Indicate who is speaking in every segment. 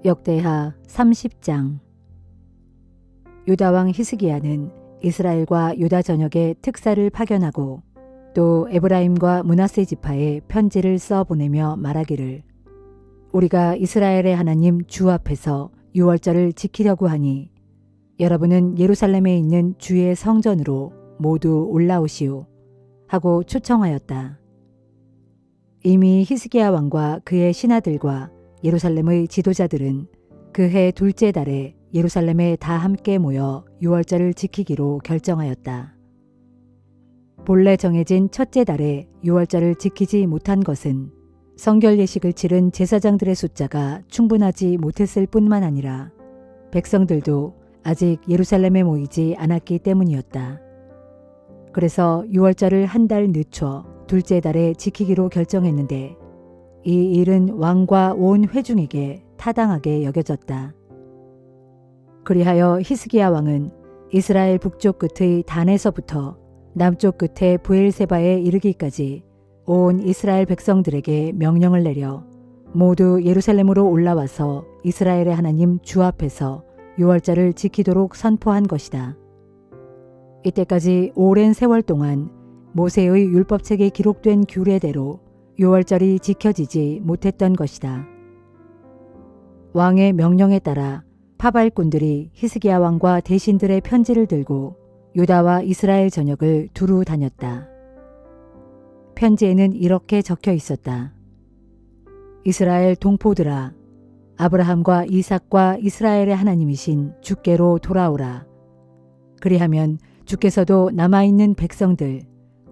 Speaker 1: 역대하 30장. 유다왕 히스기야는 이스라엘과 유다 전역에 특사를 파견하고 또 에브라임과 므낫세 지파에 편지를 써 보내며 말하기를, 우리가 이스라엘의 하나님 주 앞에서 유월절을 지키려고 하니 여러분은 예루살렘에 있는 주의 성전으로 모두 올라오시오 하고 초청하였다. 이미 히스기야 왕과 그의 신하들과 예루살렘의 지도자들은 그해 둘째 달에 예루살렘에 다 함께 모여 유월절을 지키기로 결정하였다. 본래 정해진 첫째 달에 유월절을 지키지 못한 것은 성결 예식을 치른 제사장들의 숫자가 충분하지 못했을 뿐만 아니라 백성들도 아직 예루살렘에 모이지 않았기 때문이었다. 그래서 유월절을 한 달 늦춰 둘째 달에 지키기로 결정했는데 이 일은 왕과 온 회중에게 타당하게 여겨졌다. 그리하여 히스기야 왕은 이스라엘 북쪽 끝의 단에서부터 남쪽 끝의 브엘세바에 이르기까지 온 이스라엘 백성들에게 명령을 내려 모두 예루살렘으로 올라와서 이스라엘의 하나님 주 앞에서 유월절을 지키도록 선포한 것이다. 이때까지 오랜 세월 동안 모세의 율법책에 기록된 규례대로 유월절이 지켜지지 못했던 것이다. 왕의 명령에 따라 파발꾼들이 히스기야 왕과 대신들의 편지를 들고 유다와 이스라엘 전역을 두루 다녔다. 편지에는 이렇게 적혀 있었다. 이스라엘 동포들아, 아브라함과 이삭과 이스라엘의 하나님이신 주께로 돌아오라. 그리하면 주께서도 남아있는 백성들,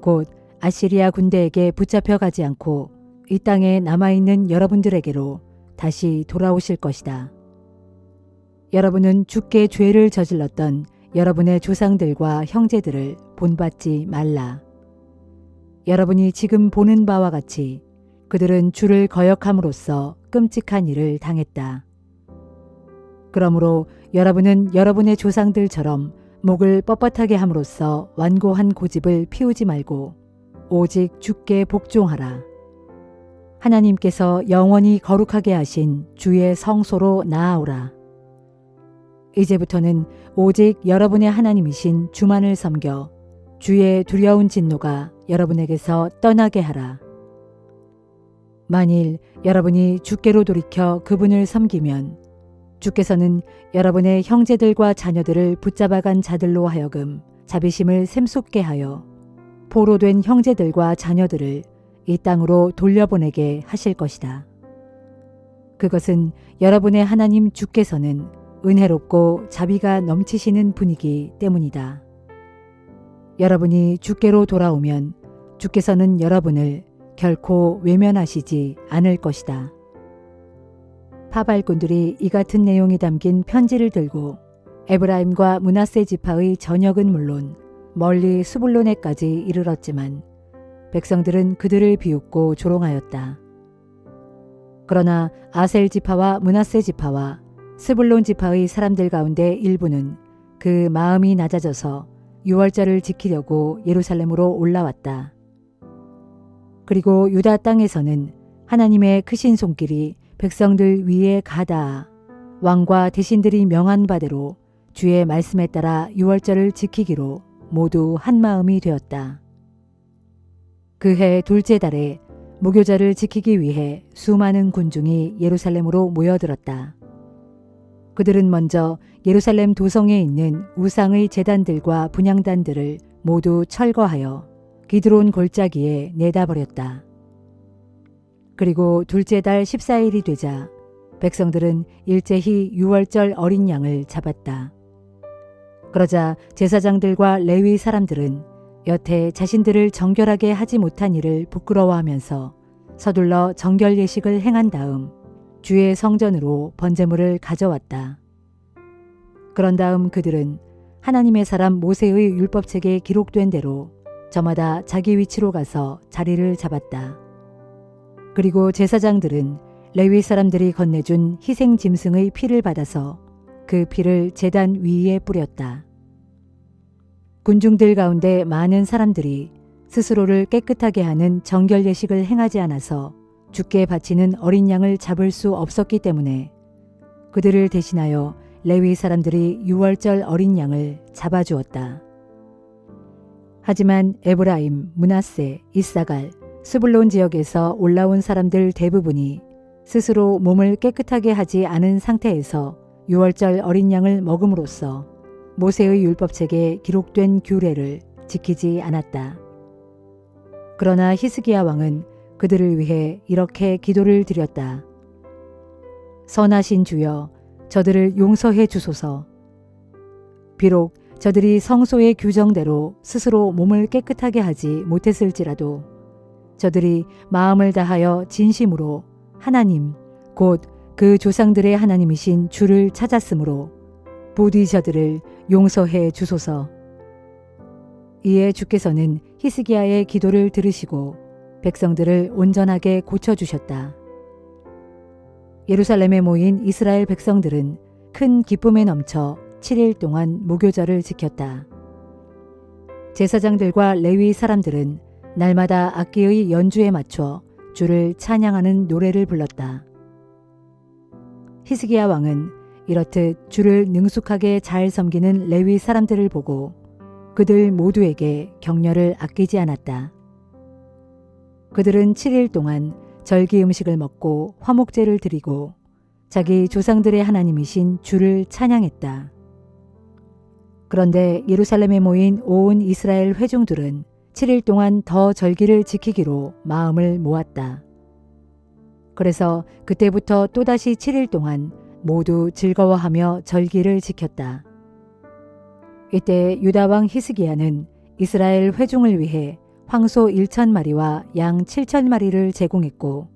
Speaker 1: 곧 아시리아 군대에게 붙잡혀 가지 않고 이 땅에 남아있는 여러분들에게로 다시 돌아오실 것이다. 여러분은 주께 죄를 저질렀던 여러분의 조상들과 형제들을 본받지 말라. 여러분이 지금 보는 바와 같이 그들은 주를 거역함으로써 끔찍한 일을 당했다. 그러므로 여러분은 여러분의 조상들처럼 목을 뻣뻣하게 함으로써 완고한 고집을 피우지 말고 오직 주께 복종하라. 하나님께서 영원히 거룩하게 하신 주의 성소로 나아오라. 이제부터는 오직 여러분의 하나님이신 주만을 섬겨 주의 두려운 진노가 여러분에게서 떠나게 하라. 만일 여러분이 주께로 돌이켜 그분을 섬기면 주께서는 여러분의 형제들과 자녀들을 붙잡아간 자들로 하여금 자비심을 샘솟게 하여 포로된 형제들과 자녀들을 이 땅으로 돌려보내게 하실 것이다. 그것은 여러분의 하나님 주께서는 은혜롭고 자비가 넘치시는 분이기 때문이다. 여러분이 주께로 돌아오면 주께서는 여러분을 결코 외면하시지 않을 것이다. 파발꾼들이 이 같은 내용이 담긴 편지를 들고 에브라임과 므낫세 지파의 전역은 물론 멀리 스불론에까지 이르렀지만 백성들은 그들을 비웃고 조롱하였다. 그러나 아셀 지파와 므낫세 지파와 스불론 지파의 사람들 가운데 일부는 그 마음이 낮아져서 유월절을 지키려고 예루살렘으로 올라왔다. 그리고 유다 땅에서는 하나님의 크신 손길이 백성들 위에 가다아 왕과 대신들이 명한 바대로 주의 말씀에 따라 유월절을 지키기로 모두 한마음이 되었다. 그해 둘째 달에 무교절을 지키기 위해 수많은 군중이 예루살렘으로 모여들었다. 그들은 먼저 예루살렘 도성에 있는 우상의 제단들과 분향단들을 모두 철거하여 기드론 골짜기에 내다버렸다. 그리고 둘째 달 14일이 되자 백성들은 일제히 유월절 어린 양을 잡았다. 그러자 제사장들과 레위 사람들은 여태 자신들을 정결하게 하지 못한 일을 부끄러워하면서 서둘러 정결 예식을 행한 다음 주의 성전으로 번제물을 가져왔다. 그런 다음 그들은 하나님의 사람 모세의 율법책에 기록된 대로 저마다 자기 위치로 가서 자리를 잡았다. 그리고 제사장들은 레위 사람들이 건네준 희생 짐승의 피를 받아서 그 피를 제단 위에 뿌렸다. 군중들 가운데 많은 사람들이 스스로를 깨끗하게 하는 정결 예식을 행하지 않아서 주께 바치는 어린 양을 잡을 수 없었기 때문에 그들을 대신하여 레위 사람들이 유월절 어린 양을 잡아주었다. 하지만 에브라임, 므낫세, 이사갈, 스불론 지역에서 올라온 사람들 대부분이 스스로 몸을 깨끗하게 하지 않은 상태에서 유월절 어린 양을 먹음으로써 모세의 율법책에 기록된 규례를 지키지 않았다. 그러나 히스기야 왕은 그들을 위해 이렇게 기도를 드렸다. 선하신 주여, 저들을 용서해 주소서. 비록 저들이 성소의 규정대로 스스로 몸을 깨끗하게 하지 못했을지라도 저들이 마음을 다하여 진심으로 하나님, 곧 그 조상들의 하나님이신 주를 찾았으므로 부디 저들을 용서해 주소서. 이에 주께서는 히스기야의 기도를 들으시고 백성들을 온전하게 고쳐주셨다. 예루살렘에 모인 이스라엘 백성들은 큰 기쁨에 넘쳐 7일 동안 무교절을 지켰다. 제사장들과 레위 사람들은 날마다 악기의 연주에 맞춰 주를 찬양하는 노래를 불렀다. 히스기야 왕은 이렇듯 주를 능숙하게 잘 섬기는 레위 사람들을 보고 그들 모두에게 격려를 아끼지 않았다. 그들은 7일 동안 절기 음식을 먹고 화목제를 드리고 자기 조상들의 하나님이신 주를 찬양했다. 그런데 예루살렘에 모인 온 이스라엘 회중들은 7일 동안 더 절기를 지키기로 마음을 모았다. 그래서 그때부터 또다시 7일 동안 모두 즐거워하며 절기를 지켰다. 이때 유다 왕 히스기야는 이스라엘 회중을 위해 황소 1,000마리와 양 7,000마리를 제공했고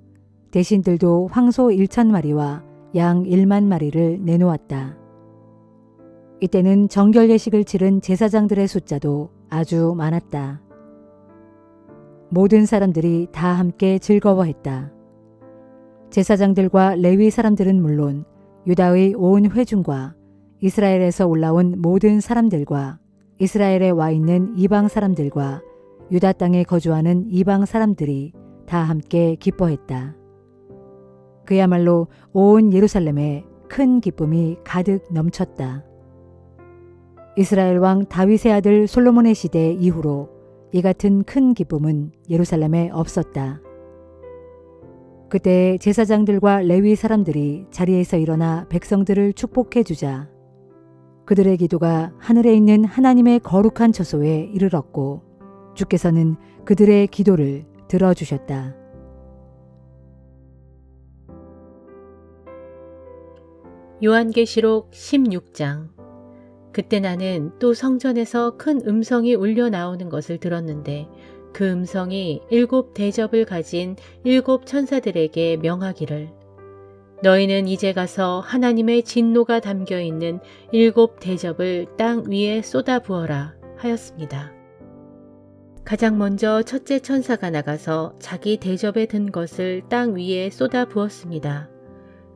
Speaker 1: 대신들도 황소 1,000마리와 양 1만 마리를 내놓았다. 이때는 정결 예식을 치른 제사장들의 숫자도 아주 많았다. 모든 사람들이 다 함께 즐거워했다. 제사장들과 레위 사람들은 물론 유다의 온 회중과 이스라엘에서 올라온 모든 사람들과 이스라엘에 와 있는 이방 사람들과 유다 땅에 거주하는 이방 사람들이 다 함께 기뻐했다. 그야말로 온 예루살렘에 큰 기쁨이 가득 넘쳤다. 이스라엘 왕 다윗의 아들 솔로몬의 시대 이후로 이 같은 큰 기쁨은 예루살렘에 없었다. 그때 제사장들과 레위 사람들이 자리에서 일어나 백성들을 축복해 주자 그들의 기도가 하늘에 있는 하나님의 거룩한 처소에 이르렀고 주께서는 그들의 기도를 들어주셨다.
Speaker 2: 요한계시록 16장. 그때 나는 또 성전에서 큰 음성이 울려 나오는 것을 들었는데 그 음성이 7 대접을 가진 7 천사들에게 명하기를 너희는 이제 가서 하나님의 진노가 담겨있는 7 대접을 땅 위에 쏟아 부어라 하였습니다. 가장 먼저 첫째 천사가 나가서 자기 대접에 든 것을 땅 위에 쏟아 부었습니다.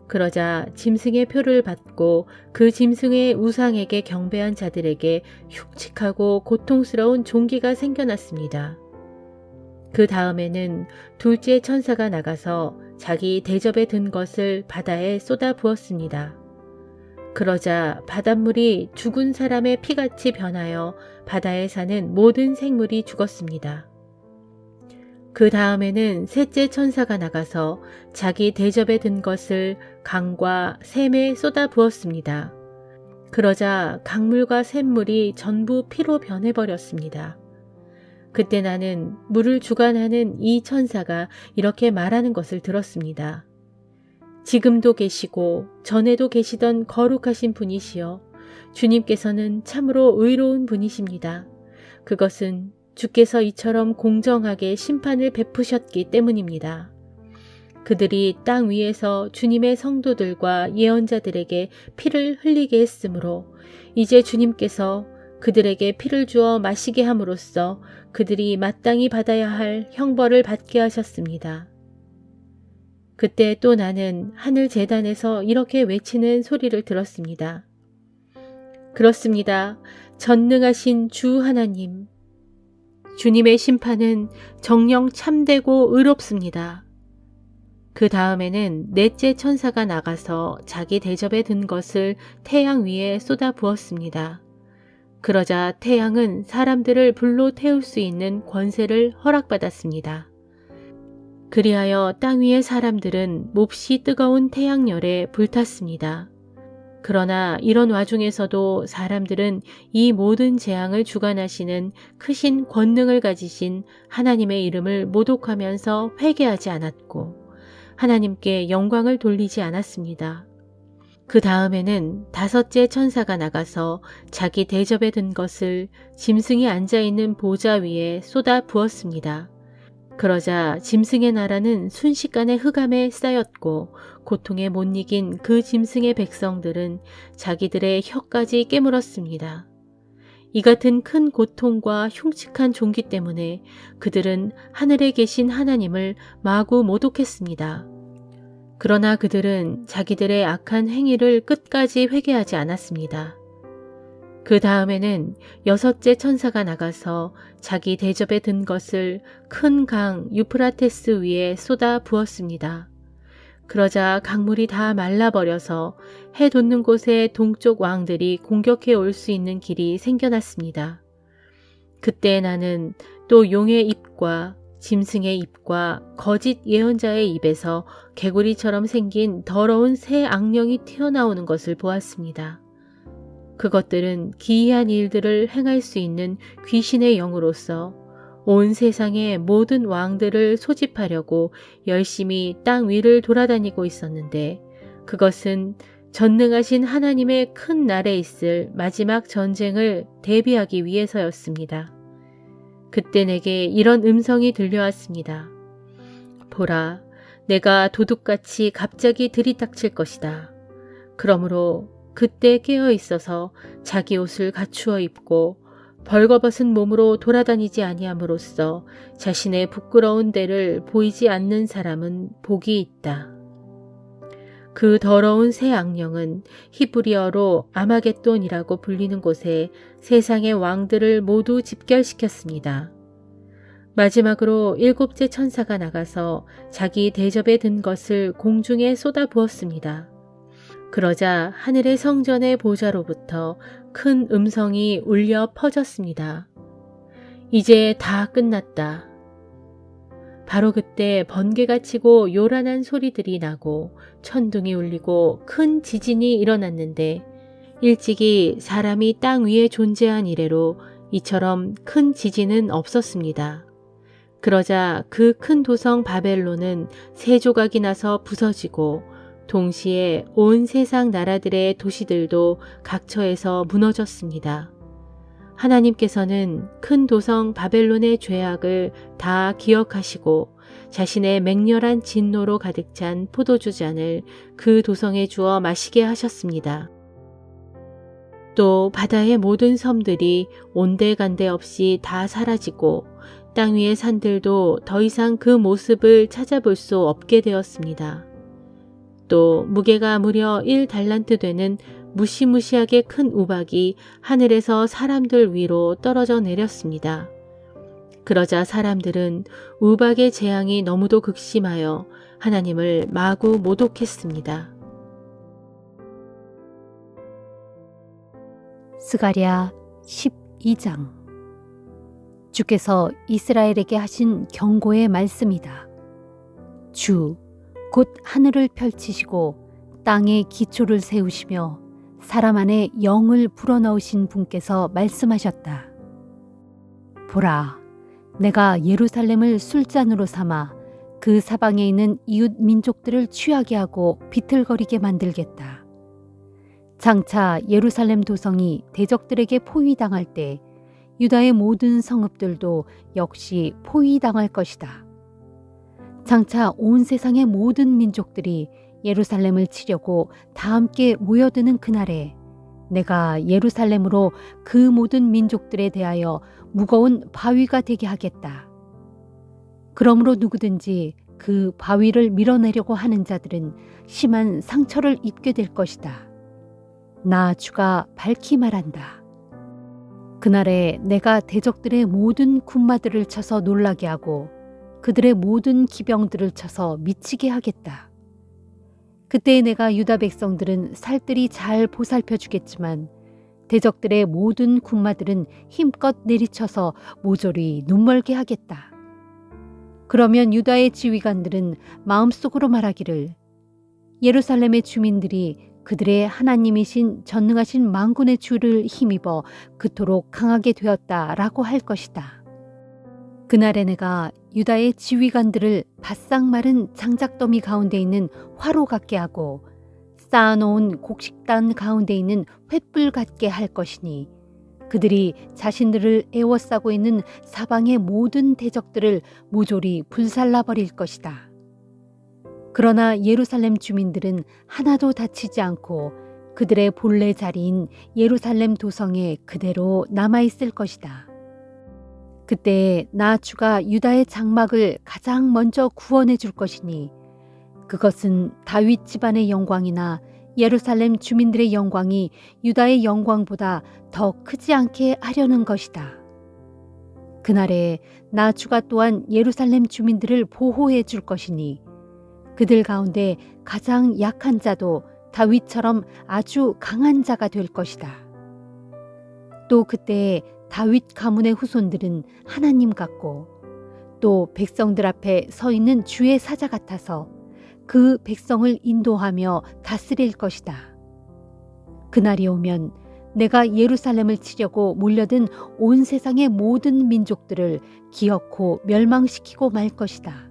Speaker 2: 그러자 짐승의 표를 받고 그 짐승의 우상에게 경배한 자들에게 흉측하고 고통스러운 종기가 생겨났습니다. 그 다음에는 둘째 천사가 나가서 자기 대접에 든 것을 바다에 쏟아 부었습니다. 그러자 바닷물이 죽은 사람의 피같이 변하여 바다에 사는 모든 생물이 죽었습니다. 그 다음에는 셋째 천사가 나가서 자기 대접에 든 것을 강과 샘에 쏟아 부었습니다. 그러자 강물과 샘물이 전부 피로 변해버렸습니다. 그때 나는 물을 주관하는 이 천사가 이렇게 말하는 것을 들었습니다. 지금도 계시고 전에도 계시던 거룩하신 분이시여 주님께서는 참으로 의로운 분이십니다. 그것은 주께서 이처럼 공정하게 심판을 베푸셨기 때문입니다. 그들이 땅 위에서 주님의 성도들과 예언자들에게 피를 흘리게 했으므로 이제 주님께서 그들에게 피를 주어 마시게 함으로써 그들이 마땅히 받아야 할 형벌을 받게 하셨습니다. 그때 또 나는 하늘 제단에서 이렇게 외치는 소리를 들었습니다. 그렇습니다. 전능하신 주 하나님. 주님의 심판은 정녕 참되고 의롭습니다. 그 다음에는 넷째 천사가 나가서 자기 대접에 든 것을 태양 위에 쏟아 부었습니다. 그러자 태양은 사람들을 불로 태울 수 있는 권세를 허락받았습니다. 그리하여 땅 위의 사람들은 몹시 뜨거운 태양열에 불탔습니다. 그러나 이런 와중에서도 사람들은 이 모든 재앙을 주관하시는 크신 권능을 가지신 하나님의 이름을 모독하면서 회개하지 않았고 하나님께 영광을 돌리지 않았습니다. 그 다음에는 다섯째 천사가 나가서 자기 대접에 든 것을 짐승이 앉아있는 보좌 위에 쏟아 부었습니다. 그러자 짐승의 나라는 순식간에 흑암에 쌓였고 고통에 못 이긴 그 짐승의 백성들은 자기들의 혀까지 깨물었습니다. 이 같은 큰 고통과 흉측한 종기 때문에 그들은 하늘에 계신 하나님을 마구 모독했습니다. 그러나 그들은 자기들의 악한 행위를 끝까지 회개하지 않았습니다. 그 다음에는 여섯째 천사가 나가서 자기 대접에 든 것을 큰 강 유프라테스 위에 쏟아 부었습니다. 그러자 강물이 다 말라버려서 해 돋는 곳에 동쪽 왕들이 공격해 올 수 있는 길이 생겨났습니다. 그때 나는 또 용의 입과 짐승의 입과 거짓 예언자의 입에서 개구리처럼 생긴 더러운 새 악령이 튀어나오는 것을 보았습니다. 그것들은 기이한 일들을 행할 수 있는 귀신의 영으로서 온 세상의 모든 왕들을 소집하려고 열심히 땅 위를 돌아다니고 있었는데 그것은 전능하신 하나님의 큰 날에 있을 마지막 전쟁을 대비하기 위해서였습니다. 그때 내게 이런 음성이 들려왔습니다. 보라, 내가 도둑같이 갑자기 들이닥칠 것이다. 그러므로 그때 깨어 있어서 자기 옷을 갖추어 입고 벌거벗은 몸으로 돌아다니지 아니함으로써 자신의 부끄러운 데를 보이지 않는 사람은 복이 있다. 그 더러운 새 악령은 히브리어로 아마겟돈이라고 불리는 곳에 세상의 왕들을 모두 집결시켰습니다. 마지막으로 일곱째 천사가 나가서 자기 대접에 든 것을 공중에 쏟아 부었습니다. 그러자 하늘의 성전의 보좌로부터 큰 음성이 울려 퍼졌습니다. 이제 다 끝났다. 바로 그때 번개가 치고 요란한 소리들이 나고 천둥이 울리고 큰 지진이 일어났는데 일찍이 사람이 땅 위에 존재한 이래로 이처럼 큰 지진은 없었습니다. 그러자 그 큰 도성 바벨론은 세 조각이 나서 부서지고 동시에 온 세상 나라들의 도시들도 각처에서 무너졌습니다. 하나님께서는 큰 도성 바벨론의 죄악을 다 기억하시고 자신의 맹렬한 진노로 가득 찬 포도주 잔을 그 도성에 주어 마시게 하셨습니다. 또 바다의 모든 섬들이 온데간데 없이 다 사라지고 땅 위의 산들도 더 이상 그 모습을 찾아볼 수 없게 되었습니다. 또 무게가 무려 1달란트 되는 무시무시하게 큰 우박이 하늘에서 사람들 위로 떨어져 내렸습니다. 그러자 사람들은 우박의 재앙이 너무도 극심하여 하나님을 마구 모독했습니다.
Speaker 3: 스가랴 12장. 주께서 이스라엘에게 하신 경고의 말씀이다. 주, 곧 하늘을 펼치시고 땅에 기초를 세우시며 사람 안에 영을 불어넣으신 분께서 말씀하셨다. 보라, 내가 예루살렘을 술잔으로 삼아 그 사방에 있는 이웃 민족들을 취하게 하고 비틀거리게 만들겠다. 장차 예루살렘 도성이 대적들에게 포위당할 때 유다의 모든 성읍들도 역시 포위당할 것이다. 장차 온 세상의 모든 민족들이 예루살렘을 치려고 다 함께 모여드는 그날에 내가 예루살렘으로 그 모든 민족들에 대하여 무거운 바위가 되게 하겠다. 그러므로 누구든지 그 바위를 밀어내려고 하는 자들은 심한 상처를 입게 될 것이다. 나 주가 밝히 말한다. 그날에 내가 대적들의 모든 군마들을 쳐서 놀라게 하고 그들의 모든 기병들을 쳐서 미치게 하겠다. 그때 내가 유다 백성들은 살뜰히 잘 보살펴 주겠지만 대적들의 모든 군마들은 힘껏 내리쳐서 모조리 눈멀게 하겠다. 그러면 유다의 지휘관들은 마음속으로 말하기를 예루살렘의 주민들이 그들의 하나님이신 전능하신 만군의 주를 힘입어 그토록 강하게 되었다라고 할 것이다. 그날에 내가 유다의 지휘관들을 바싹 마른 장작더미 가운데 있는 화로 같게 하고 쌓아놓은 곡식단 가운데 있는 횃불 같게 할 것이니 그들이 자신들을 애워싸고 있는 사방의 모든 대적들을 모조리 불살라 버릴 것이다. 그러나 예루살렘 주민들은 하나도 다치지 않고 그들의 본래 자리인 예루살렘 도성에 그대로 남아있을 것이다. 그때 나 주가 유다의 장막을 가장 먼저 구원해 줄 것이니 그것은 다윗 집안의 영광이나 예루살렘 주민들의 영광이 유다의 영광보다 더 크지 않게 하려는 것이다. 그날에 나 주가 또한 예루살렘 주민들을 보호해 줄 것이니 그들 가운데 가장 약한 자도 다윗처럼 아주 강한 자가 될 것이다. 또 그때 다윗 가문의 후손들은 하나님 같고 또 백성들 앞에 서 있는 주의 사자 같아서 그 백성을 인도하며 다스릴 것이다. 그날이 오면 내가 예루살렘을 치려고 몰려든 온 세상의 모든 민족들을 기어코 멸망시키고 말 것이다.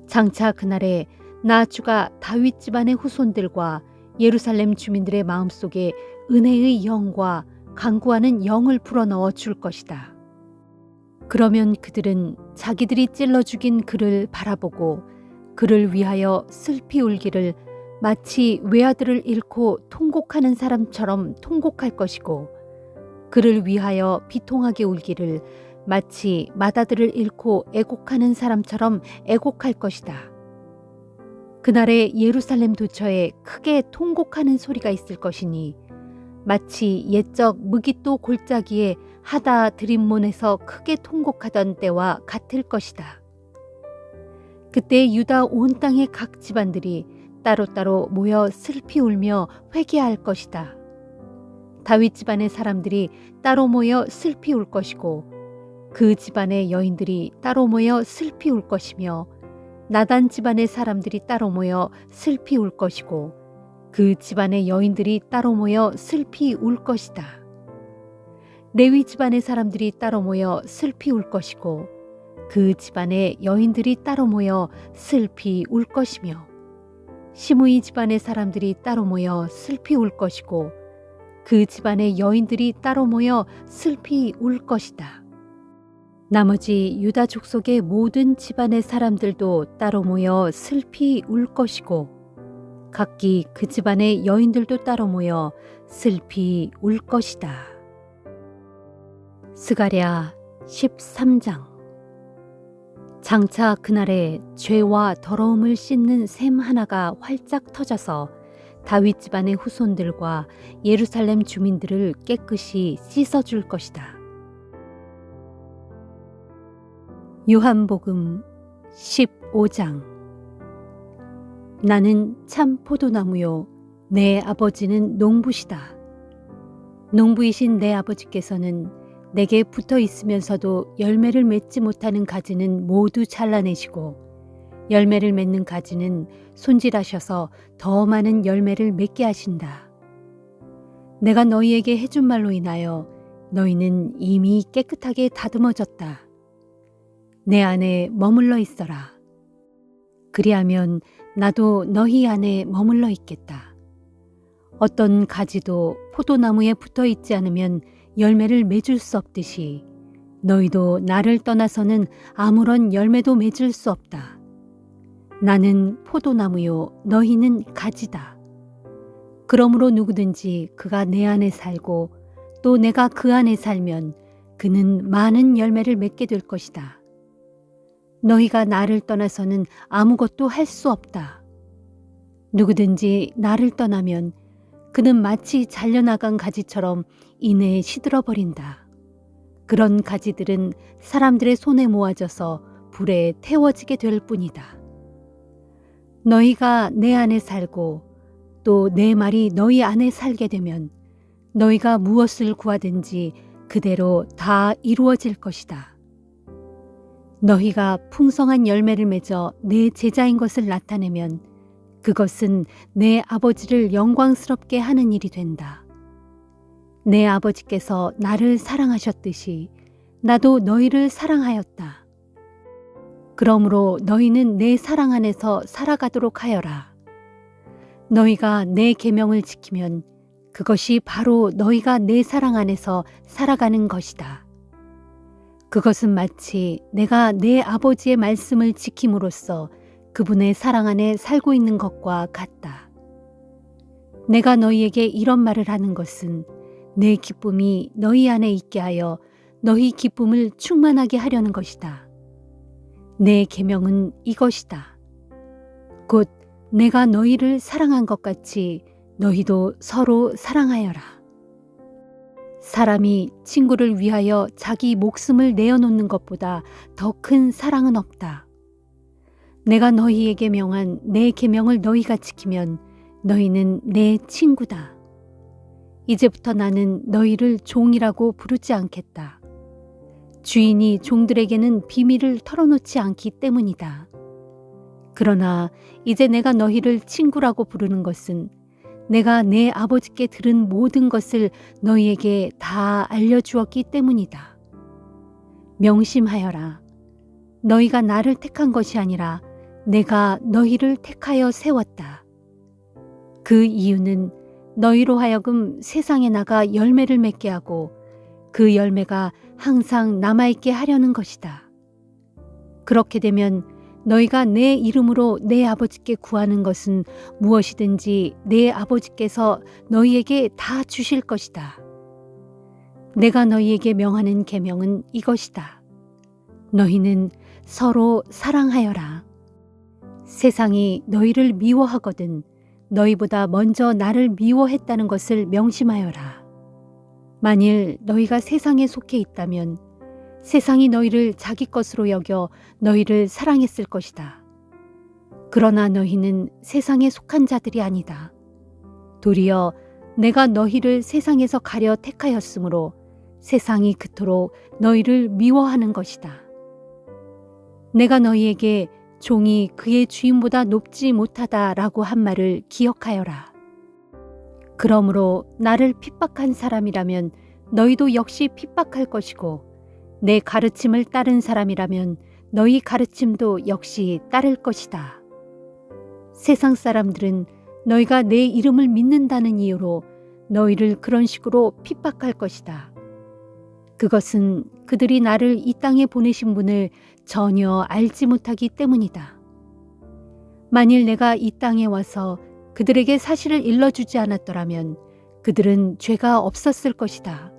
Speaker 3: 장차 그날에 나 주가 다윗 집안의 후손들과 예루살렘 주민들의 마음속에 은혜의 영과 간구하는 영을 불어넣어 줄 것이다. 그러면 그들은 자기들이 찔러 죽인 그를 바라보고 그를 위하여 슬피 울기를 마치 외아들을 잃고 통곡하는 사람처럼 통곡할 것이고 그를 위하여 비통하게 울기를 마치 맏아들을 잃고 애곡하는 사람처럼 애곡할 것이다. 그날에 예루살렘 도처에 크게 통곡하는 소리가 있을 것이니 마치 옛적 무깃도 골짜기에 하다 드림몬에서 크게 통곡하던 때와 같을 것이다. 그때 유다 온 땅의 각 집안들이 따로따로 모여 슬피 울며 회개할 것이다. 다윗 집안의 사람들이 따로 모여 슬피 울 것이고 그 집안의 여인들이 따로 모여 슬피 울 것이며 나단 집안의 사람들이 따로 모여 슬피 울 것이고 그 집안의 여인들이 따로 모여 슬피 울 것이다. 레위 집안의 사람들이 따로 모여 슬피 울 것이고 그 집안의 여인들이 따로 모여 슬피 울 것이며 시므이 집안의 사람들이 따로 모여 슬피 울 것이고 그 집안의 여인들이 따로 모여 슬피 울 것이다. 나머지 유다 족속의 모든 집안의 사람들도 따로 모여 슬피 울 것이고 각기 그 집안의 여인들도 따로 모여 슬피 울 것이다. 스가랴 13장. 장차 그날에 죄와 더러움을 씻는 샘 하나가 활짝 터져서 다윗 집안의 후손들과 예루살렘 주민들을 깨끗이 씻어줄 것이다. 요한복음 15장. 나는 참 포도나무요 내 아버지는 농부시다. 농부이신 내 아버지께서는 내게 붙어 있으면서도 열매를 맺지 못하는 가지는 모두 잘라내시고 열매를 맺는 가지는 손질하셔서 더 많은 열매를 맺게 하신다. 내가 너희에게 해준 말로 인하여 너희는 이미 깨끗하게 다듬어졌다. 내 안에 머물러 있어라. 그리하면 나도 너희 안에 머물러 있겠다. 어떤 가지도 포도나무에 붙어 있지 않으면 열매를 맺을 수 없듯이 너희도 나를 떠나서는 아무런 열매도 맺을 수 없다. 나는 포도나무요 너희는 가지다. 그러므로 누구든지 그가 내 안에 살고 또 내가 그 안에 살면 그는 많은 열매를 맺게 될 것이다. 너희가 나를 떠나서는 아무것도 할 수 없다. 누구든지 나를 떠나면 그는 마치 잘려나간 가지처럼 이내에 시들어 버린다. 그런 가지들은 사람들의 손에 모아져서 불에 태워지게 될 뿐이다. 너희가 내 안에 살고 또 내 말이 너희 안에 살게 되면 너희가 무엇을 구하든지 그대로 다 이루어질 것이다. 너희가 풍성한 열매를 맺어 내 제자인 것을 나타내면 그것은 내 아버지를 영광스럽게 하는 일이 된다. 내 아버지께서 나를 사랑하셨듯이 나도 너희를 사랑하였다. 그러므로 너희는 내 사랑 안에서 살아가도록 하여라. 너희가 내 계명을 지키면 그것이 바로 너희가 내 사랑 안에서 살아가는 것이다. 그것은 마치 내가 내 아버지의 말씀을 지킴으로써 그분의 사랑 안에 살고 있는 것과 같다. 내가 너희에게 이런 말을 하는 것은 내 기쁨이 너희 안에 있게 하여 너희 기쁨을 충만하게 하려는 것이다. 내 계명은 이것이다. 곧 내가 너희를 사랑한 것 같이 너희도 서로 사랑하여라. 사람이 친구를 위하여 자기 목숨을 내어놓는 것보다 더 큰 사랑은 없다. 내가 너희에게 명한 내 계명을 너희가 지키면 너희는 내 친구다. 이제부터 나는 너희를 종이라고 부르지 않겠다. 주인이 종들에게는 비밀을 털어놓지 않기 때문이다. 그러나 이제 내가 너희를 친구라고 부르는 것은 내가 내 아버지께 들은 모든 것을 너희에게 다 알려주었기 때문이다. 명심하여라. 너희가 나를 택한 것이 아니라 내가 너희를 택하여 세웠다. 그 이유는 너희로 하여금 세상에 나가 열매를 맺게 하고 그 열매가 항상 남아있게 하려는 것이다. 그렇게 되면 너희가 내 이름으로 내 아버지께 구하는 것은 무엇이든지 내 아버지께서 너희에게 다 주실 것이다. 내가 너희에게 명하는 계명은 이것이다. 너희는 서로 사랑하여라. 세상이 너희를 미워하거든 너희보다 먼저 나를 미워했다는 것을 명심하여라. 만일 너희가 세상에 속해 있다면 세상이 너희를 자기 것으로 여겨 너희를 사랑했을 것이다. 그러나 너희는 세상에 속한 자들이 아니다. 도리어 내가 너희를 세상에서 가려 택하였으므로 세상이 그토록 너희를 미워하는 것이다. 내가 너희에게 종이 그의 주인보다 높지 못하다라고 한 말을 기억하여라. 그러므로 나를 핍박한 사람이라면 너희도 역시 핍박할 것이고 내 가르침을 따른 사람이라면 너희 가르침도 역시 따를 것이다. 세상 사람들은 너희가 내 이름을 믿는다는 이유로 너희를 그런 식으로 핍박할 것이다. 그것은 그들이 나를 이 땅에 보내신 분을 전혀 알지 못하기 때문이다. 만일 내가 이 땅에 와서 그들에게 사실을 일러주지 않았더라면 그들은 죄가 없었을 것이다.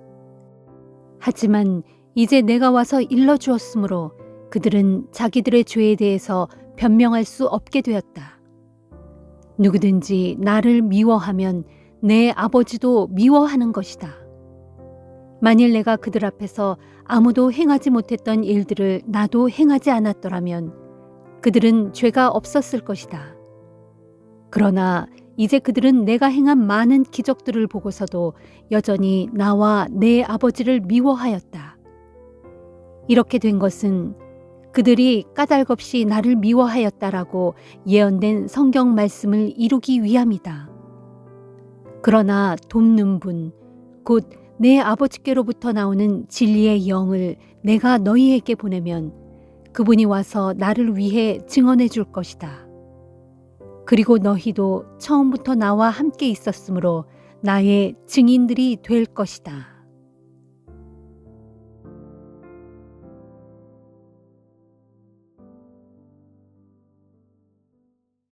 Speaker 3: 하지만 이제 내가 와서 일러주었으므로 그들은 자기들의 죄에 대해서 변명할 수 없게 되었다. 누구든지 나를 미워하면 내 아버지도 미워하는 것이다. 만일 내가 그들 앞에서 아무도 행하지 못했던 일들을 나도 행하지 않았더라면 그들은 죄가 없었을 것이다. 그러나 이제 그들은 내가 행한 많은 기적들을 보고서도 여전히 나와 내 아버지를 미워하였다. 이렇게 된 것은 그들이 까닭없이 나를 미워하였다라고 예언된 성경 말씀을 이루기 위함이다. 그러나 돕는 분, 곧 내 아버지께로부터 나오는 진리의 영을 내가 너희에게 보내면 그분이 와서 나를 위해 증언해 줄 것이다. 그리고 너희도 처음부터 나와 함께 있었으므로 나의 증인들이 될 것이다.